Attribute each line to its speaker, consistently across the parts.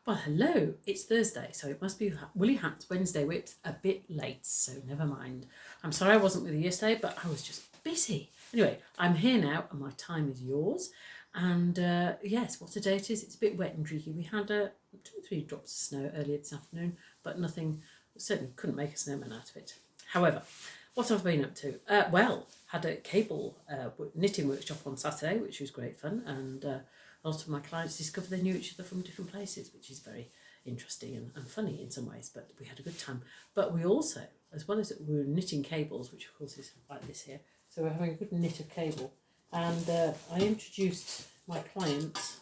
Speaker 1: Well, hello, it's Thursday, so it must be Woolly Hats Wednesday WIPs a bit late, so never mind. I'm sorry I wasn't with you yesterday, but I was just busy. Anyway, I'm here now and my time is yours. And yes, what a day it is. It's a bit wet and dreary. We had 2 or 3 drops of snow earlier this afternoon, but nothing, certainly couldn't make a snowman out of it. However, what I've been up to? Well, had a cable knitting workshop on Saturday, which was great fun, and a lot of my clients discovered they knew each other from different places, which is very interesting and funny in some ways, but we had a good time. But we also, as well as that, we were knitting cables, which of course is like this here, so we're having a good knit of cable, and I introduced my clients,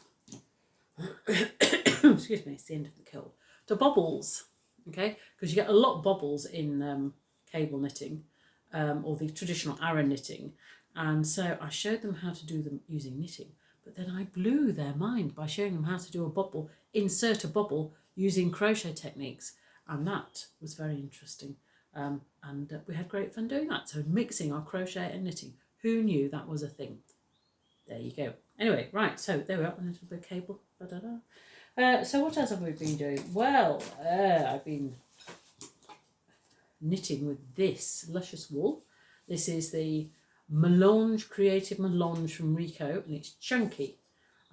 Speaker 1: excuse me, it's the end of the cold, to bobbles, okay, because you get a lot of bobbles in cable knitting, or the traditional Aran knitting, and so I showed them how to do them using knitting, but then I blew their mind by showing them how to do a bobble, insert a bobble using crochet techniques, and that was very interesting, and we had great fun doing that. So mixing our crochet and knitting, who knew that was a thing? There you go. Anyway, right, so there we are, a little bit of cable. So what else have we been doing? Well, I've been knitting with this luscious wool. This is the Melange, Creative Melange from Rico, and it's chunky.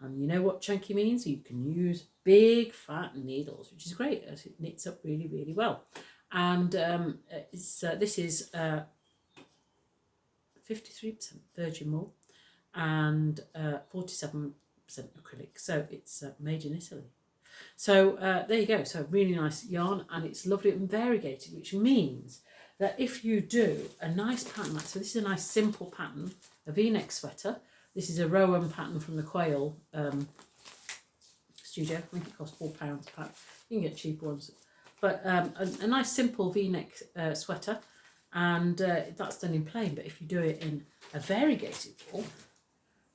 Speaker 1: And you know what chunky means? You can use big fat needles, which is great as it knits up really, really well. And this is 53% virgin wool and 47% acrylic. So it's made in Italy. So there you go. So really nice yarn, and it's lovely and variegated, which means that if you do a nice pattern, so this is a nice simple pattern, a V-neck sweater. This is a Rowan pattern from the Quail studio. I think it costs £4 a pack. You can get cheaper ones. But a nice simple V-neck sweater, and that's done in plain. But if you do it in a variegated wool,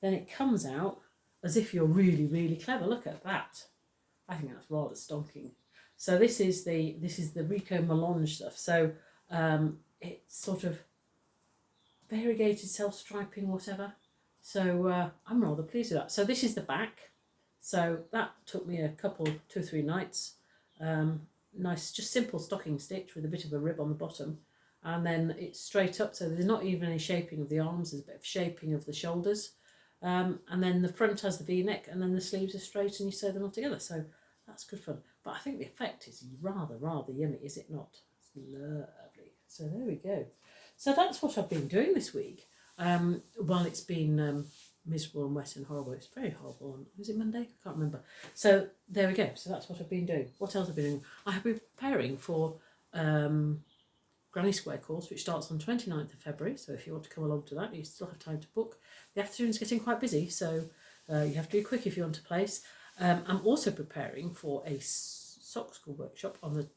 Speaker 1: then it comes out as if you're really, really clever. Look at that. I think that's rather stonking. So this is the Rico Melange stuff. So it's sort of variegated, self-striping, whatever. So I'm rather pleased with that. So this is the back. So that took me 2 or 3 nights. Nice, just simple stocking stitch with a bit of a rib on the bottom. And then it's straight up, so there's not even any shaping of the arms. There's a bit of shaping of the shoulders. And then the front has the V-neck, and then the sleeves are straight, and you sew them all together. So that's good fun. But I think the effect is rather yummy, is it not? It's lovely. So there we go. So that's what I've been doing this week. While it's been miserable and wet and horrible. It's very horrible. Was it Monday? I can't remember. So there we go. So that's what I've been doing. What else have I been doing? I have been preparing for Granny Square course, which starts on 29th of February. So if you want to come along to that, you still have time to book. The afternoon's getting quite busy, so you have to be quick if you want a place. I'm also preparing for a sock school workshop on the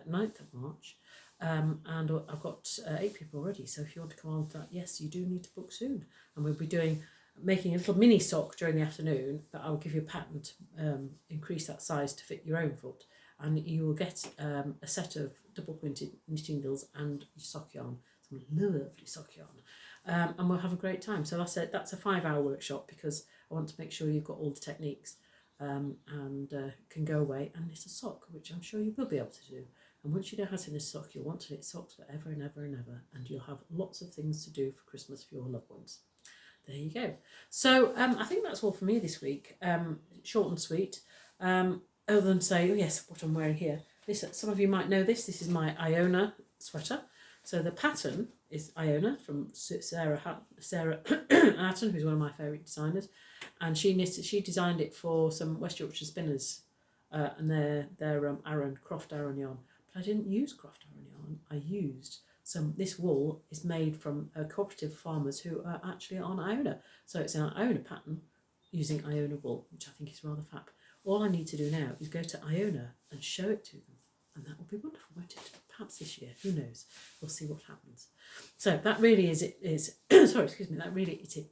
Speaker 1: 9th of March. And I've got 8 people already, so if you want to come on to that, yes, you do need to book soon. And we'll be making a little mini sock during the afternoon that I'll give you a pattern to increase that size to fit your own foot. And you will get a set of double pointed knitting needles and sock yarn, some lovely sock yarn. And we'll have a great time. So that's a 5-hour workshop, because I want to make sure you've got all the techniques and can go away and knit a sock, which I'm sure you will be able to do. And once you know how to knit a sock, you'll want to knit socks forever and ever and ever, and you'll have lots of things to do for Christmas for your loved ones. There you go. So I think that's all for me this week. Short and sweet. Other than say, oh yes, what I'm wearing here. Some of you might know this. This is my Iona sweater. So the pattern is Iona from Sarah Hatton, who's one of my favourite designers, and she designed it for some West Yorkshire spinners, and their Croft Aran yarn. But I didn't use Croft Aran yarn. I used this wool is made from cooperative farmers who are actually on Iona. So it's an Iona pattern using Iona wool, which I think is rather fab. All I need to do now is go to Iona and show it to them, and that will be wonderful, won't it? Perhaps this year, who knows? We'll see what happens. So that really is sorry, excuse me, that really is it.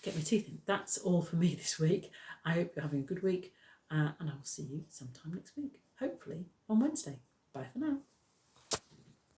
Speaker 1: Get my teeth in. That's all for me this week. I hope you're having a good week, and I will see you sometime next week, hopefully on Wednesday. Bye for now.